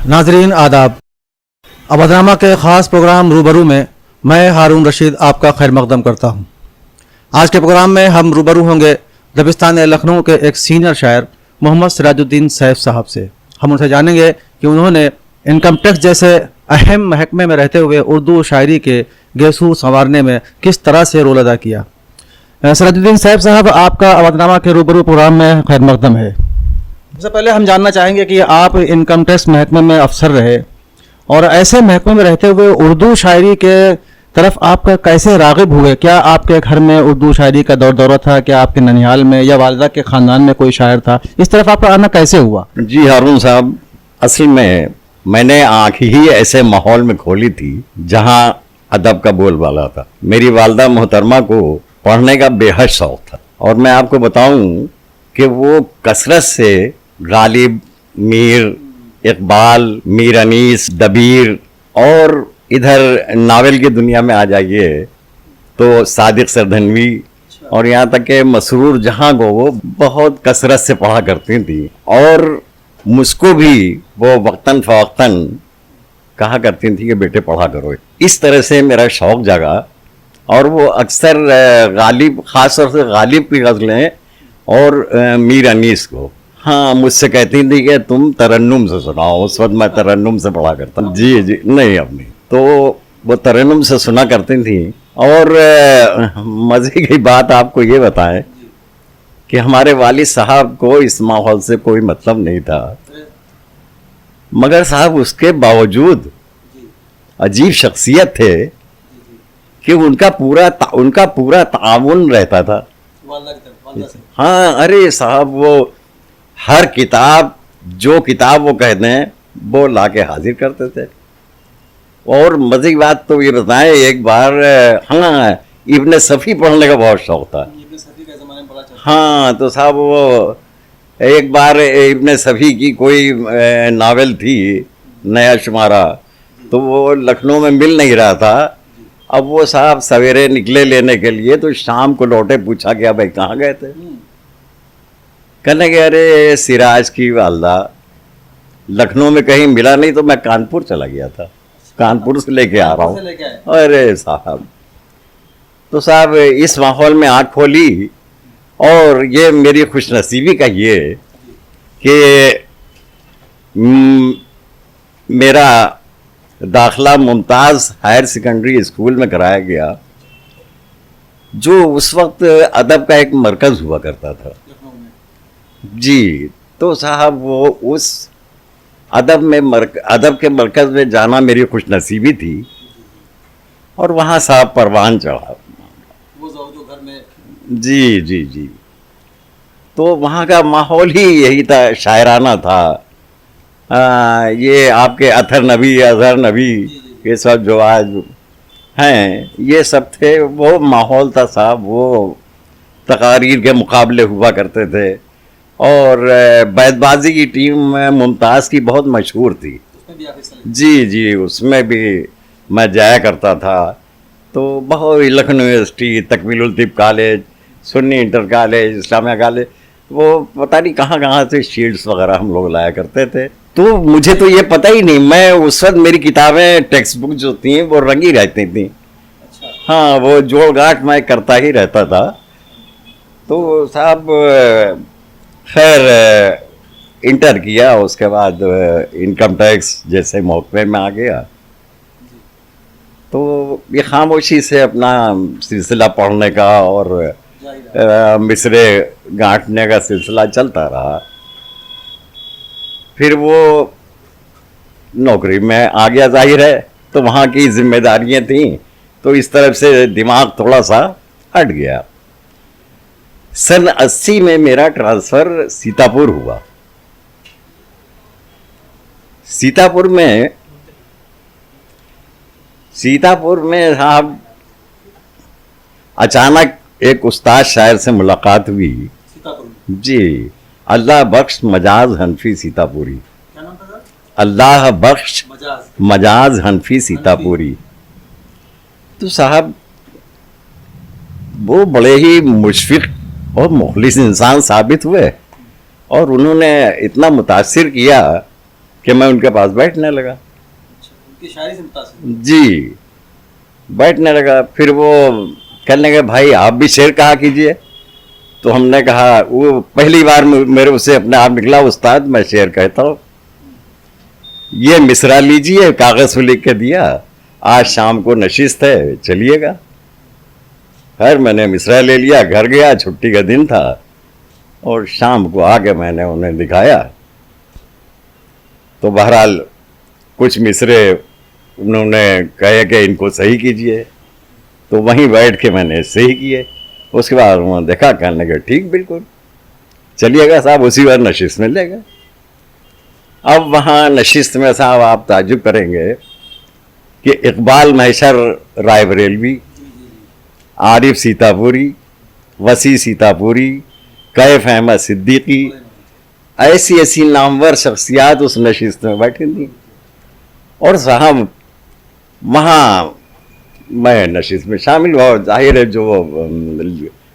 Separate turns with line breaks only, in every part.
नाजरीन आदाब। अवधनामा के ख़ास प्रोग्राम रूबरू में मैं हारून रशीद आपका खैर मकदम करता हूँ। आज के प्रोग्राम में हम रूबरू होंगे दबिस्तान लखनऊ के एक सीनियर शायर मोहम्मद सिराजुद्दीन सैफ साहब से। हम उनसे जानेंगे कि उन्होंने इनकम टैक्स जैसे अहम महकमे में रहते हुए उर्दू शायरी के गेसू संवारने में किस तरह से रोल अदा किया। सिराजुद्दीन सैफ साहब, आपका अवधनामा के रूबरू प्रोग्राम में खैर मकदम है। सबसे पहले हम जानना चाहेंगे कि आप इनकम टैक्स महकमे में अफसर रहे और ऐसे महकमे में रहते हुए उर्दू शायरी के तरफ आपका कैसे राग़िब हुए? क्या आपके घर में उर्दू शायरी का दौरा था? क्या आपके ननिहाल में या वालिदा के ख़ानदान में कोई शायर था? इस तरफ आपका आना कैसे हुआ?
जी हारून साहब, असल में मैंने आँख ही ऐसे माहौल में खोली थी जहाँ अदब का बोलबाला था। मेरी वालिदा मोहतरमा को पढ़ने का बेहद शौक़ था और मैं आपको बताऊं कि वो कसरत से गालिब, मीर इकबाल, मीर अनीस, दबीर और इधर नावल की दुनिया में आ जाइए तो सादिक सरधनवी और यहाँ तक कि मसरूर जहाँ को वो बहुत कसरत से पढ़ा करती थी और मुझको भी वो वक्तन फ़वक्तन कहा करती थी कि बेटे पढ़ा करो। इस तरह से मेरा शौक़ जागा और वो अक्सर गालिब, ख़ास तौर से गालिब की गज़लें और मीर अनीस को हाँ मुझसे कहती थी कि तुम तरन्नुम से सुनाओ। उस वक्त मैं तरन्नुम से पढ़ा करता। जी जी नहीं अपनी तो वो तरन्नुम से सुना करती थी। और मज़े की बात आपको ये बताएं कि हमारे वालिद साहब को इस माहौल से कोई मतलब नहीं था, मगर साहब उसके बावजूद अजीब शख्सियत थे कि उनका पूरा ताउन रहता था। हाँ अरे साहब, वो हर किताब जो किताब वो कहते हैं वो ला के हाजिर करते थे। और मज़े की बात तो ये बताएं, एक बार हाँ इब्न सफ़ी पढ़ने का बहुत शौक़ था। हाँ तो साहब वो एक बार इब्न सफ़ी की कोई नावल थी, नया शुमारा, तो वो लखनऊ में मिल नहीं रहा था। अब वो साहब सवेरे निकले लेने के लिए तो शाम को लौटे, पूछा गया भाई कहाँ गए थे? कहने के अरे सिराज की वालदा लखनऊ में कहीं मिला नहीं तो मैं कानपुर चला गया था, कानपुर से लेके आ रहा हूँ। अरे साहब, तो साहब इस माहौल में आँख खोली और ये मेरी खुशनसीबी का ये कि मेरा दाखिला मुमताज़ हायर सेकेंडरी स्कूल में कराया गया, जो उस वक्त अदब का एक मरकज़ हुआ करता था। जी तो साहब वो उस अदब के मरकज़ में जाना मेरी खुशनसीबी थी और वहाँ साहब परवान चढ़ा वो जो घर में। जी जी जी तो वहाँ का माहौल ही यही था, शायराना था। ये आपके अज़हर नबी ये सब जो आज हैं ये सब थे, वो माहौल था साहब। वो तकारीर के मुकाबले हुआ करते थे और बैतबाजी की टीम मुमताज़ की बहुत मशहूर थी। जी जी उसमें भी मैं जाया करता था। तो बहुत Lucknow university, Takmeelul Tib college, Sunni inter college, Islamia college, वो पता नहीं कहाँ कहाँ से शीट्स वगैरह हम लोग लाया करते थे। तो मुझे तो ये पता ही नहीं, मैं उस वक्त मेरी किताबें टेक्स्ट बुक जो थी वो रंगी रहती थी। हाँ वो जोड़ गांठ मैं करता ही रहता था। तो साहब खैर इंटर किया, उसके बाद इनकम टैक्स जैसे महकमे में आ गया तो ये खामोशी से अपना सिलसिला पढ़ने का और मिसरे गांठने का सिलसिला चलता रहा। फिर वो नौकरी में आ गया, जाहिर है, तो वहाँ की जिम्मेदारियाँ थीं, तो इस तरफ से दिमाग थोड़ा सा हट गया। सन 80 में मेरा ट्रांसफ़र सीतापुर हुआ। सीतापुर में साहब अचानक एक उस्ताद शायर से मुलाकात हुई। जी अल्लाह बख्श मजाज हनफी सीतापुरी। क्या नाम था? अल्लाह बख्श मजाज हनफी सीतापुरी। तो साहब वो बड़े ही मुशफिक और मुखलिस इंसान साबित हुए और उन्होंने इतना मुतासिर किया कि मैं उनके पास बैठने लगा।
उनकी शायरी से मुतासिर।
जी, बैठने लगा। फिर वो कहने लगे भाई आप भी शेर कहा कीजिए। तो हमने कहा, वो पहली बार मेरे उसे अपने आप निकला, उस्ताद मैं शेर कहता हूँ, ये मिसरा लीजिए, कागज पे लिख के दिया, आज शाम को नशिस्त है चलिएगा। खैर मैंने मिसरा ले लिया, घर गया, छुट्टी का दिन था, और शाम को आके मैंने उन्हें दिखाया। तो बहरहाल कुछ मिसरे उन्होंने कहे कि इनको सही कीजिए, तो वहीं बैठ के मैंने सही किए। उसके बाद उन्होंने देखा, कहने लगे ठीक बिल्कुल चलिएगा साहब, उसी बार नशिस्त में ले गए। अब वहाँ नशिस्त में साहब आप ताज्जुब करेंगे कि इकबाल महशर रायबरेलवी, आरिफ सीतापुरी, वसी सीतापुरी, कैफ अहमद सिद्दीकी, ऐसी ऐसी नामवर शख्सियात उस नशिस्त में बैठी थी। और साहब वहाँ मैं नशिस्त में शामिल हुआ। जाहिर है जो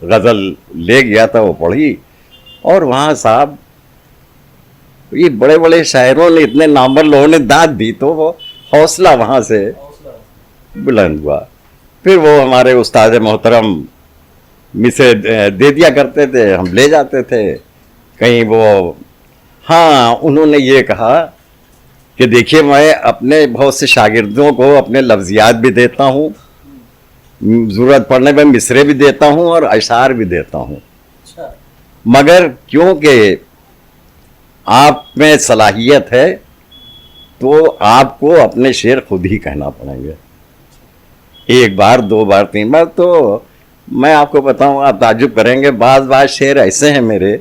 गज़ल ले गया था वो पढ़ी, और वहाँ साहब ये बड़े बड़े शायरों ने, इतने नामवर लोगों ने दाद दी, तो वो हौसला वहाँ से बुलंद हुआ। फिर वो हमारे उस्ताद मोहतरम मिसे दे दिया करते थे, हम ले जाते थे कहीं। वो हाँ, उन्होंने ये कहा कि देखिए मैं अपने बहुत से शागिर्दों को अपने लफ्ज़ियात भी देता हूँ, ज़रूरत पड़ने पर मिसरे भी देता हूँ और अशार भी देता हूँ, मगर क्योंकि आप में सलाहियत है तो आपको अपने शेर खुद ही कहना पड़ेंगे। एक बार, दो बार, तीन बार, तो मैं आपको बताऊँ, आप ताज्जुब करेंगे, बाज़ शेर ऐसे हैं मेरे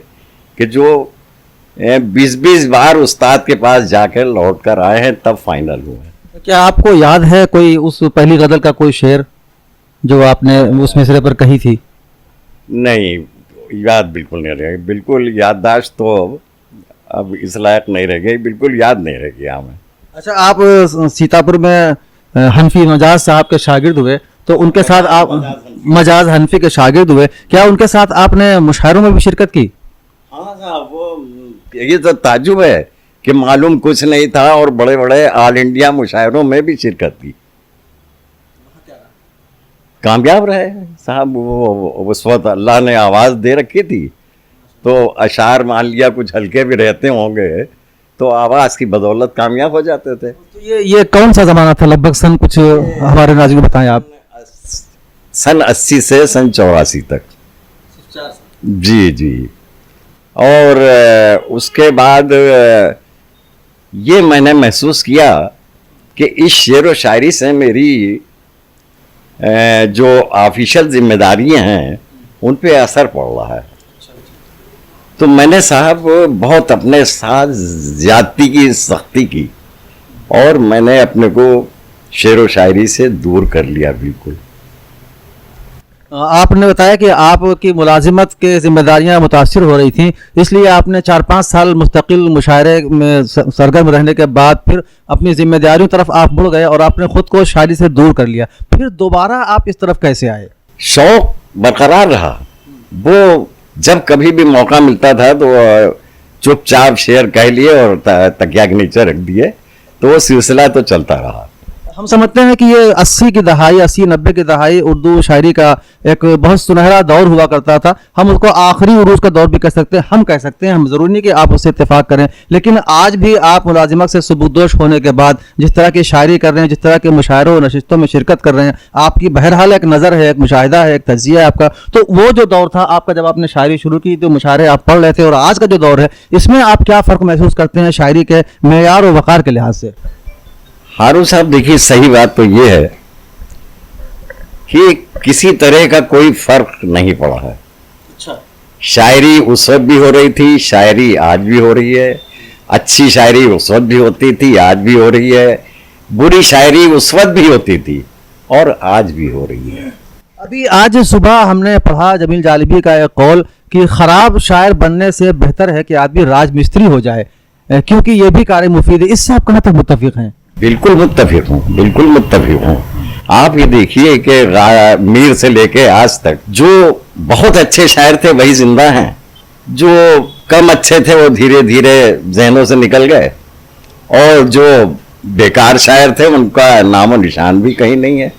कि जो 20-20 बार उस्ताद के पास जाकर लौट कर आए हैं, तब फाइनल हुए।
क्या आपको याद है कोई उस पहली गज़ल का कोई शेर जो आपने उस मिसरे पर कही थी?
नहीं, याद बिल्कुल नहीं रह गई, बिल्कुल याददाश्त तो अब इस लायक नहीं रह गई, बिल्कुल याद नहीं रह गया हमें।
अच्छा, आप सीतापुर में हनफी मजाज साहब के शागिर्द हुए, तो उनके साथ आप मजाज हनफी के शागिर्द हुए, क्या उनके साथ आपने मुशायरों में भी शिरकत की?
हाँ साहब, वो ये तो ताज्जुब है कि मालूम कुछ नहीं था और बड़े बड़े ऑल इंडिया मुशायरों में भी शिरकत की, कामयाब रहे साहब। वो उस वक्त अल्लाह ने आवाज़ दे रखी थी, तो अशार मान लिया कुछ हल्के भी रहते होंगे तो आवाज़ की बदौलत कामयाब हो जाते थे।
तो ये कौन सा ज़माना था, लगभग सन कुछ हमारे नाज़रीन को बताएं आप।
सन 80 से सन 84 तक। जी जी। और उसके बाद ये मैंने महसूस किया कि इस शेर व शायरी से मेरी जो ऑफिशियल जिम्मेदारियां हैं उन पे असर पड़ रहा है। तो मैंने साहब बहुत अपने साथ ज़्यादती की, सख्ती की, और मैंने अपने को शेर व शायरी से दूर कर लिया बिल्कुल।
आपने बताया कि आपकी मुलाजिमत के जिम्मेदारियां मुतासिर हो रही थीं, इसलिए आपने 4-5 साल मुस्तकिल मुशायरे में सरगर्म रहने के बाद फिर अपनी जिम्मेदारियों तरफ आप मुड़ गए और आपने खुद को शायरी से दूर कर लिया। फिर दोबारा आप इस तरफ कैसे आए?
शौक बरकरार रहा। वो जब कभी भी मौका मिलता था तो चुपचाप शेर कह लिए और तकिया के नीचे रख दिए, तो वो सिलसिला तो चलता रहा।
हम समझते हैं कि ये 80 की दहाई, 80-90 की दहाई उर्दू शायरी का एक बहुत सुनहरा दौर हुआ करता था। हम उसको आखिरी उरूज का दौर भी कह सकते हैं, हम कह सकते हैं, हम ज़रूरी नहीं कि आप उससे इत्तेफाक करें। लेकिन आज भी आप मुलाजिमत से सुबुदोश होने के बाद जिस तरह की शायरी कर रहे हैं, जिस तरह के मुशायरों और नशिस्तों में शिरकत कर रहे हैं, आपकी बहरहाल एक नज़र है, एक मुशाहिदा है, एक तज्जिया है आपका। तो वो जो दौर था आपका, जब आपने शायरी शुरू की, तो मुशायरे आप पढ़ रहे थे, और आज का जो दौर है, इसमें आप क्या फ़र्क महसूस करते हैं शायरी के मेयार और वक़ार के लिहाज से?
हारून साहब देखिए, सही बात तो ये है कि किसी तरह का कोई फर्क नहीं पड़ा है।
अच्छा।
शायरी उस वक्त भी हो रही थी, शायरी आज भी हो रही है। अच्छी शायरी उस वक्त भी होती थी, आज भी हो रही है। बुरी शायरी उस वक्त भी होती थी और आज भी हो रही है।
अभी आज सुबह हमने पढ़ा जमील जालिबी का एक कौल कि खराब शायर बनने से बेहतर है कि आदमी राजमिस्त्री हो जाए, क्योंकि ये भी कार्य मुफीद है। इससे आप कहाँ तक मुत्तफिक हैं?
बिल्कुल मुत्तफिक हूँ, बिल्कुल मुत्तफिक हूँ। आप ये देखिए कि मीर से लेके आज तक जो बहुत अच्छे शायर थे वही जिंदा हैं, जो कम अच्छे थे वो धीरे धीरे जहनों से निकल गए, और जो बेकार शायर थे उनका नामो निशान भी कहीं नहीं है।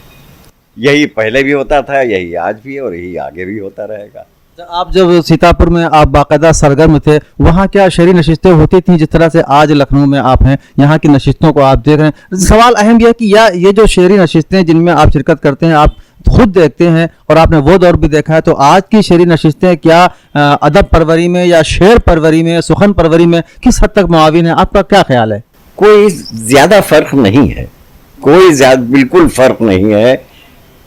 यही पहले भी होता था, यही आज भी है और यही आगे भी होता रहेगा।
आप जब सीतापुर में आप बाकायदा सरगर्म थे, वहाँ क्या शहरी नशिस्तें होती थी जिस तरह से आज लखनऊ में आप हैं, यहाँ की नशिस्तों को आप देख रहे हैं? सवाल अहम यह है कि ये जो शहरी नशिस्तें जिनमें आप शिरकत करते हैं, आप खुद देखते हैं और आपने वो दौर भी देखा है, तो आज की शहरी नशिस्तें क्या अदब परवरी में या शेर परवरी में, सुखन परवरी में किस हद तक मुआविन है? आपका क्या ख्याल है?
कोई ज्यादा फर्क नहीं है, कोई ज्यादा बिल्कुल फर्क नहीं है,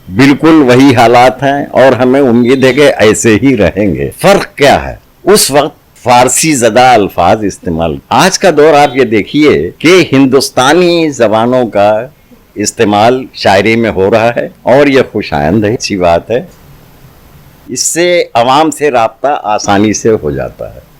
बिल्कुल वही हालात हैं और हमें उम्मीद है कि ऐसे ही रहेंगे। फर्क क्या है? उस वक्त फारसी ज़दा अल्फाज इस्तेमाल, आज का दौर आप ये देखिए कि हिंदुस्तानी ज़बानों का इस्तेमाल शायरी में हो रहा है और ये खुशाइंद है, अच्छी बात है। इससे अवाम से राब्ता आसानी से हो जाता है।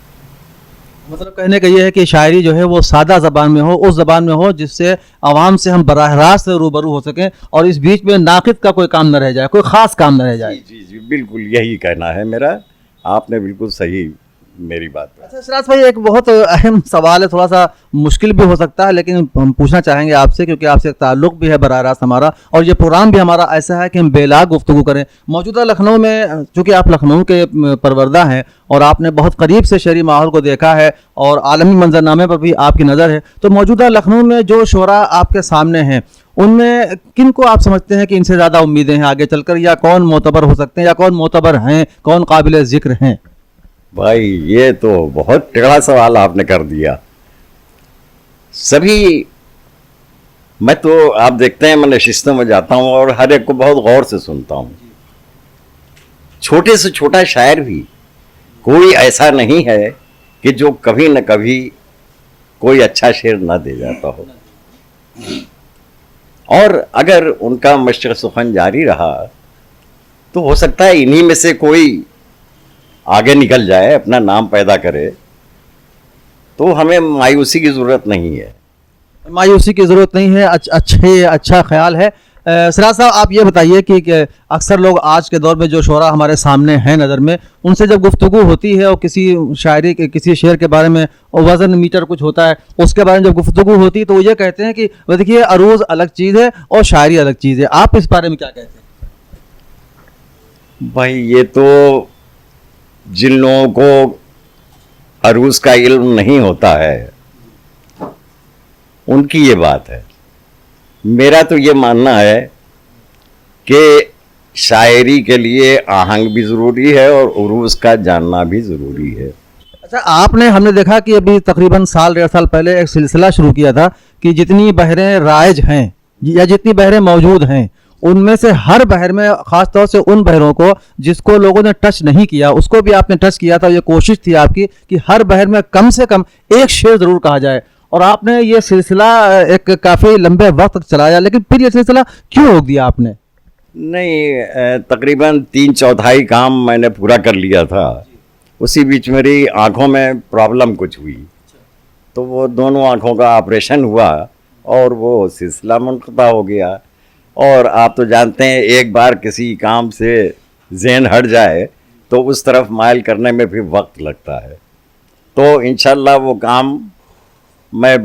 मतलब कहने का ये है कि शायरी जो है वो सादा ज़बान में हो, उस ज़बान में हो जिससे आवाम से हम बराह रास्त रूबरू हो सकें और इस बीच में नाक़िद का कोई काम न रह जाए, कोई ख़ास काम न रह जाए।
जी जी जी, बिल्कुल यही कहना है मेरा। आपने बिल्कुल सही मेरी बात पर।
अच्छा सिराज भाई, एक बहुत अहम सवाल है, थोड़ा सा मुश्किल भी हो सकता है लेकिन हम पूछना चाहेंगे आपसे क्योंकि आपसे एक ताल्लुक़ भी है बराह रास्त हमारा, और ये प्रोग्राम भी हमारा ऐसा है कि हम बेलाग गुफ्तगू करें। मौजूदा लखनऊ में, चूँकि आप लखनऊ के परवरदा हैं और आपने बहुत करीब से शहरी माहौल को देखा है और आलमी मंजरनामे पर भी आपकी नज़र है, तो मौजूदा लखनऊ में जो शोरा आपके सामने हैं उनमें किन को आप समझते हैं कि इनसे ज़्यादा उम्मीदें हैं आगे चलकर, या कौन मोतबर हो सकते हैं, या कौन मोतबर हैं, कौन काबिल ज़िक्र हैं?
भाई ये तो बहुत टेढ़ा सवाल आपने कर दिया। सभी, मैं तो आप देखते हैं मैं नशिस्तों में जाता हूँ और हर एक को बहुत गौर से सुनता हूँ। छोटे से छोटा शायर भी कोई ऐसा नहीं है कि जो कभी न कभी कोई अच्छा शेर ना दे जाता हो, और अगर उनका मशक़ सुखन जारी रहा तो हो सकता है इन्हीं में से कोई आगे निकल जाए, अपना नाम पैदा करे, तो हमें मायूसी की ज़रूरत नहीं है।
मायूसी की ज़रूरत नहीं है, अच्छा ख्याल है। सिराज साहब, आप ये बताइए कि अक्सर लोग आज के दौर में जो शोरा हमारे सामने हैं नज़र में, उनसे जब गुफ्तगू होती है और किसी शायरी के, किसी शेर के बारे में वज़न मीटर कुछ होता है, उसके बारे में जब गुफ्तगू होती है तो वो ये कहते हैं कि देखिए अरूज़ अलग चीज़ है और शायरी अलग चीज़ है। आप इस बारे में क्या कहते हैं?
भाई ये तो जिन लोगों को अरूज़ का इल्म नहीं होता है उनकी ये बात है। मेरा तो ये मानना है कि शायरी के लिए आहंग भी ज़रूरी है और उरूज़ का जानना भी ज़रूरी है।
अच्छा, हमने देखा कि अभी तकरीबन साल 1.5 साल पहले एक सिलसिला शुरू किया था कि जितनी बहरें राइज हैं या जितनी बहरें मौजूद हैं उनमें से हर बहर में, ख़ास तौर से उन बहरों को जिसको लोगों ने टच नहीं किया उसको भी आपने टच किया था। ये कोशिश थी आपकी कि हर बहर में कम से कम एक शेर ज़रूर कहा जाए, और आपने ये सिलसिला एक काफ़ी लंबे वक्त तक चलाया, लेकिन फिर ये सिलसिला क्यों रोक दिया आपने?
नहीं, तकरीबन 3/4 काम मैंने पूरा कर लिया था। उसी बीच मेरी आँखों में प्रॉब्लम कुछ हुई, तो वो दोनों आँखों का ऑपरेशन हुआ और वो सिलसिला मुनक़ता हो गया। और आप तो जानते हैं एक बार किसी काम से ज़हन हट जाए तो उस तरफ माइल करने में भी वक्त लगता है। तो इंशाल्लाह वो काम मैं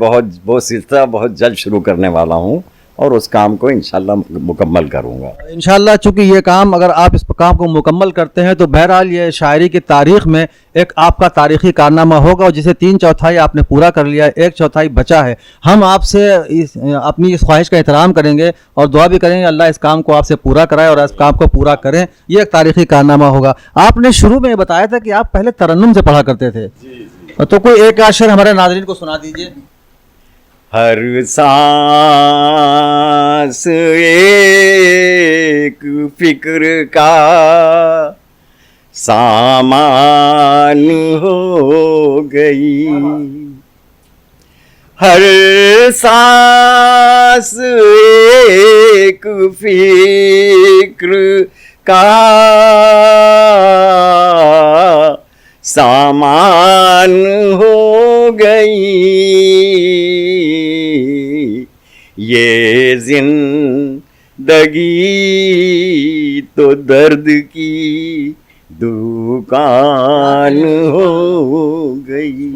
वो सिलसिला बहुत जल्द शुरू करने वाला हूँ और उस काम को इंशाल्लाह मुकम्मल करूँगा।
इंशाल्लाह, चूँकि ये काम, अगर आप इस काम को मुकम्मल करते हैं तो बहरहाल ये शायरी की तारीख़ में एक आपका तारीख़ी कारनामा होगा, और जिसे 3/4 आपने पूरा कर लिया है, 1/4 बचा है। हम आपसे अपनी इस ख्वाहिश का एहतराम करेंगे और दुआ भी करेंगे अल्लाह इस काम को आपसे पूरा कराए और इस काम को पूरा करें। ये एक तारीख़ी कारनामा होगा। आपने शुरू में बताया था कि आप पहले तरन्नुम से पढ़ा करते थे। तो कोई एक आशर हमारे नाज़रीन को सुना दीजिए।
हर सांस एक फिक्र का सामान हो गई, हर सांस एक फिक्र का सामान हो गई, ये जिंदगी तो दर्द की दुकान हो गई।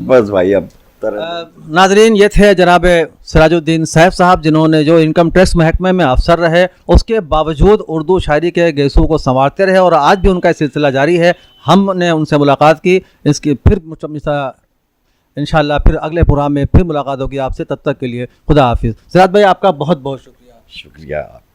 बस भाई अब
नाजरीन, ये थे जनाब सिराजुद्दीन सैफ साहब, जिन्होंने जो इनकम टैक्स महकमे में अफसर रहे, उसके बावजूद उर्दू शायरी के गेसू को संवारते रहे और आज भी उनका सिलसिला जारी है। हमने उनसे मुलाकात की, इसकी फिर इंशाअल्लाह फिर अगले प्रोग्राम में फिर मुलाकात होगी आपसे। तब तक के लिए खुदा हाफिज़। सिराज भाई, आपका बहुत बहुत शुक्रिया।
शुक्रिया आपका।